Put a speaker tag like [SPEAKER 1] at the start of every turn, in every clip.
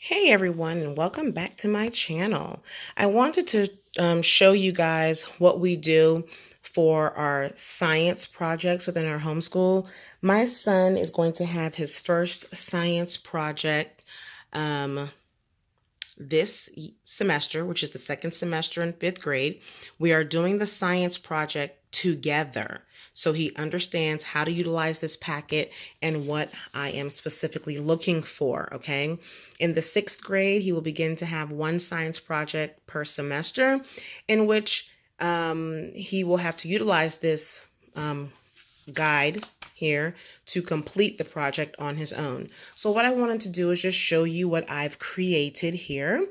[SPEAKER 1] Hey everyone, and welcome back to my channel. I wanted to show you guys what we do for our science projects within our homeschool. My son is going to have his first science project this semester, which is the second semester in fifth grade. We are doing the science project together, so he understands how to utilize this packet and what I am specifically looking for. Okay, in the sixth grade, he will begin to have one science project per semester, in which he will have to utilize this guide here to complete the project on his own. So what I wanted to do is just show you what I've created here.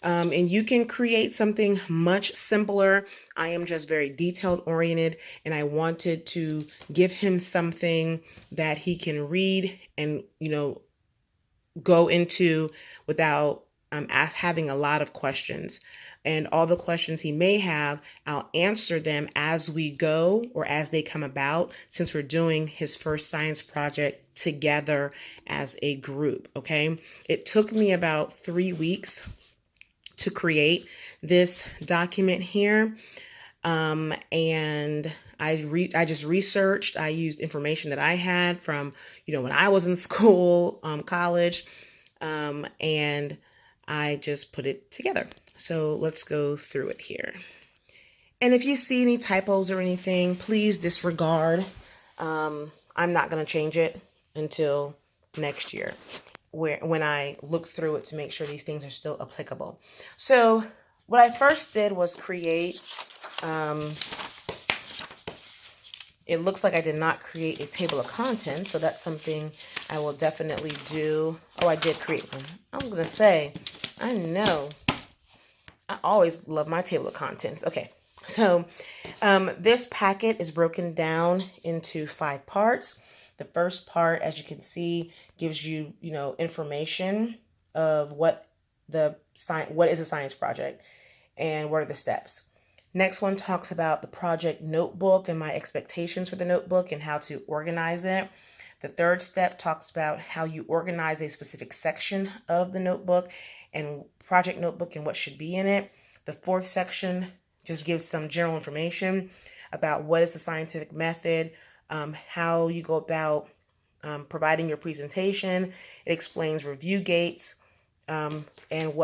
[SPEAKER 1] And you can create something much simpler. I am just very detailed oriented, and I wanted to give him something that he can read and, go into without having a lot of questions. And all the questions he may have, I'll answer them as we go or as they come about, since we're doing his first science project together as a group. Okay. It took me about 3 weeks to create this document here. And I just researched. I used information that I had from, when I was in school, college, and I just put it together. So let's go through it here. And if you see any typos or anything, please disregard. I'm not going to change it until next year, when I look through it to make sure these things are still applicable. So what I first did was create, it looks like I did not create a table of contents, so that's something I will definitely do. Oh, I did create one. I'm going to say, I know, I always love my table of contents. Okay, so this packet is broken down into 5 parts. The first part, as you can see, gives you, information of what is a science project and what are the steps. Next one talks about the project notebook and my expectations for the notebook and how to organize it. The third step talks about how you organize a specific section of the notebook and project notebook and what should be in it. The fourth section just gives some general information about what is the scientific method, how you go about providing your presentation. It explains review gates and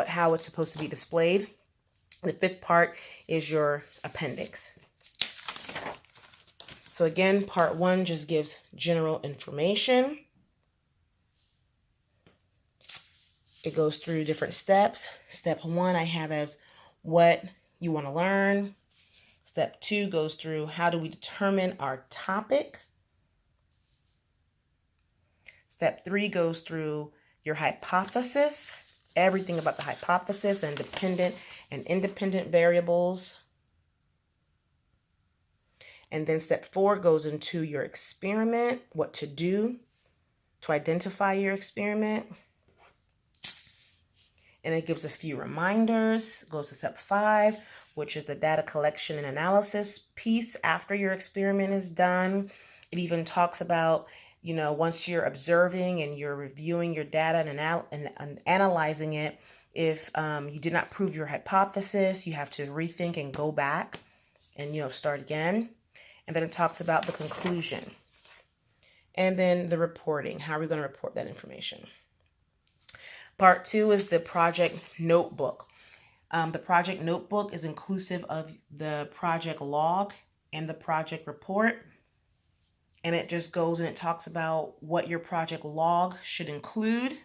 [SPEAKER 1] how it's supposed to be displayed. The fifth part is your appendix. So again, part 1 just gives general information. It goes through different steps. Step 1 I have as what you want to learn. Step 2 goes through how do we determine our topic. Step 3 goes through your hypothesis, everything about the hypothesis and dependent and independent variables. And then step 4 goes into your experiment, what to do to identify your experiment. And it gives a few reminders. It goes to step 5, which is the data collection and analysis piece after your experiment is done. It even talks about, once you're observing and you're reviewing your data and analyzing it, if you did not prove your hypothesis, you have to rethink and go back and, start again. And then it talks about the conclusion. And then the reporting. How are we going to report that information? Part 2 is the project notebook. The project notebook is inclusive of the project log and the project report. And it just goes and it talks about what your project log should include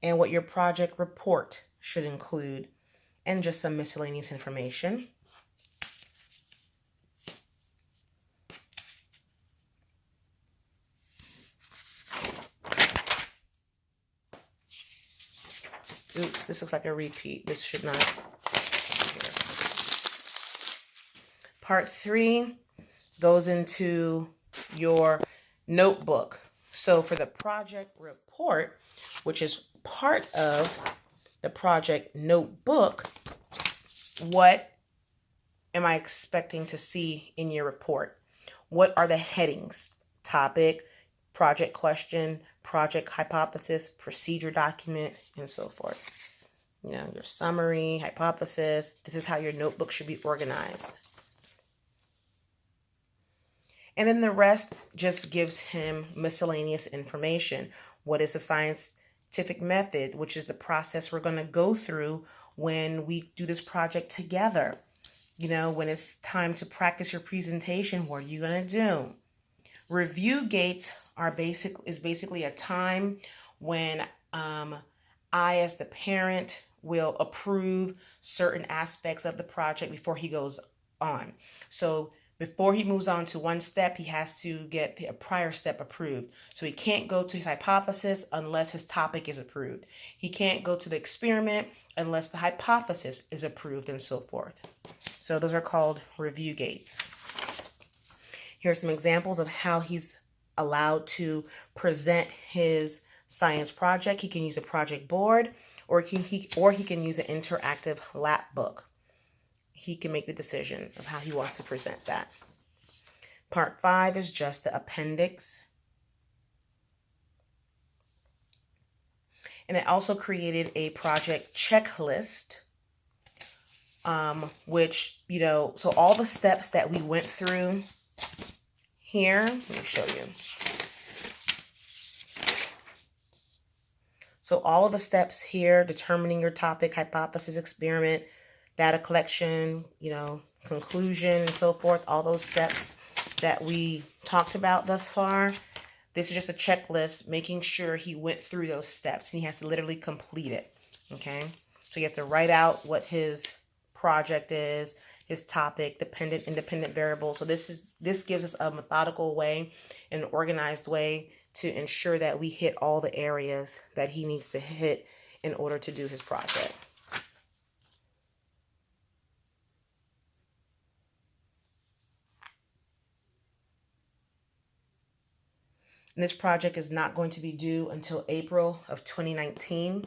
[SPEAKER 1] and what your project report should include, and just some miscellaneous information. Oops, this looks like a repeat. This should not be here. Part 3 goes into your notebook. So for the project report, which is part of the project notebook, what am I expecting to see in your report? What are the headings? Topic, project question, project hypothesis, procedure document, and so forth. You know, your summary, hypothesis. This is how your notebook should be organized. And then the rest just gives him miscellaneous information. What is the scientific method, which is the process we're going to go through when we do this project together? You know, when it's time to practice your presentation, what are you going to do? Review gates is basically a time when I, as the parent, will approve certain aspects of the project before he goes on. So before he moves on to one step, he has to get a prior step approved. So he can't go to his hypothesis unless his topic is approved. He can't go to the experiment unless the hypothesis is approved, and so forth. So those are called review gates. Here are some examples of how he's allowed to present his science project. He can use a project board, or he can use an interactive lap book. He can make the decision of how he wants to present that. Part 5 is just the appendix. And it also created a project checklist, which, you know, so all the steps that we went through here, let me show you. So all of the steps here, determining your topic, hypothesis, experiment, data collection, you know, conclusion, and so forth, all those steps that we talked about thus far. This is just a checklist, making sure he went through those steps, and he has to literally complete it, okay? So he has to write out what his project is, his topic, dependent, independent variables. So this gives us a methodical way, an organized way to ensure that we hit all the areas that he needs to hit in order to do his project. And this project is not going to be due until April of 2019.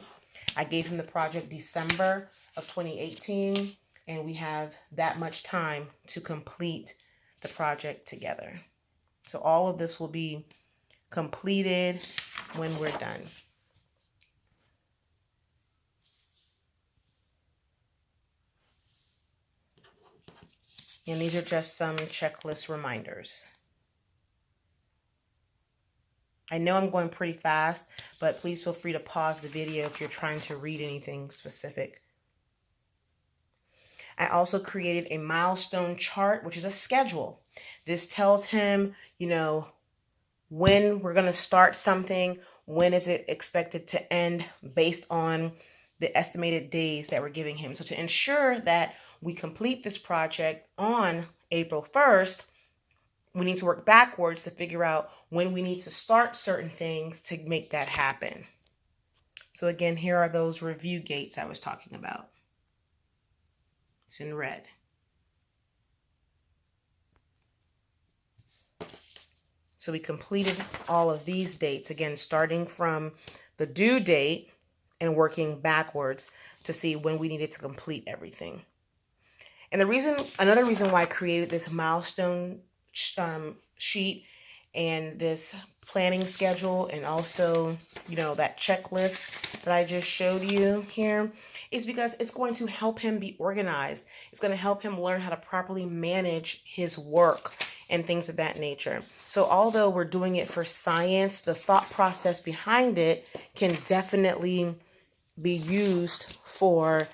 [SPEAKER 1] I gave him the project December of 2018, and we have that much time to complete the project together. So all of this will be completed when we're done. And these are just some checklist reminders. I know I'm going pretty fast, but please feel free to pause the video if you're trying to read anything specific. I also created a milestone chart, which is a schedule. This tells him, you know, when we're going to start something, when is it expected to end based on the estimated days that we're giving him. So to ensure that we complete this project on April 1st, we need to work backwards to figure out when we need to start certain things to make that happen. So again, here are those review gates I was talking about. It's in red. So we completed all of these dates, again, starting from the due date and working backwards to see when we needed to complete everything. And another reason why I created this milestone sheet and this planning schedule, and also, you know, that checklist that I just showed you here, is because it's going to help him be organized. It's going to help him learn how to properly manage his work and things of that nature. So although we're doing it for science, the thought process behind it can definitely be used for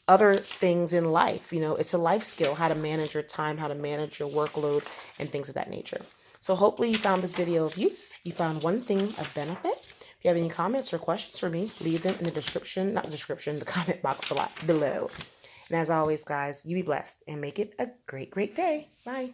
[SPEAKER 1] other things in life. You know, it's a life skill, how to manage your time, how to manage your workload, and things of that nature. So hopefully you found this video of use. You found one thing of benefit. If you have any comments or questions for me, leave them in the comment box below. And as always, guys, you be blessed and make it a great, great day. Bye.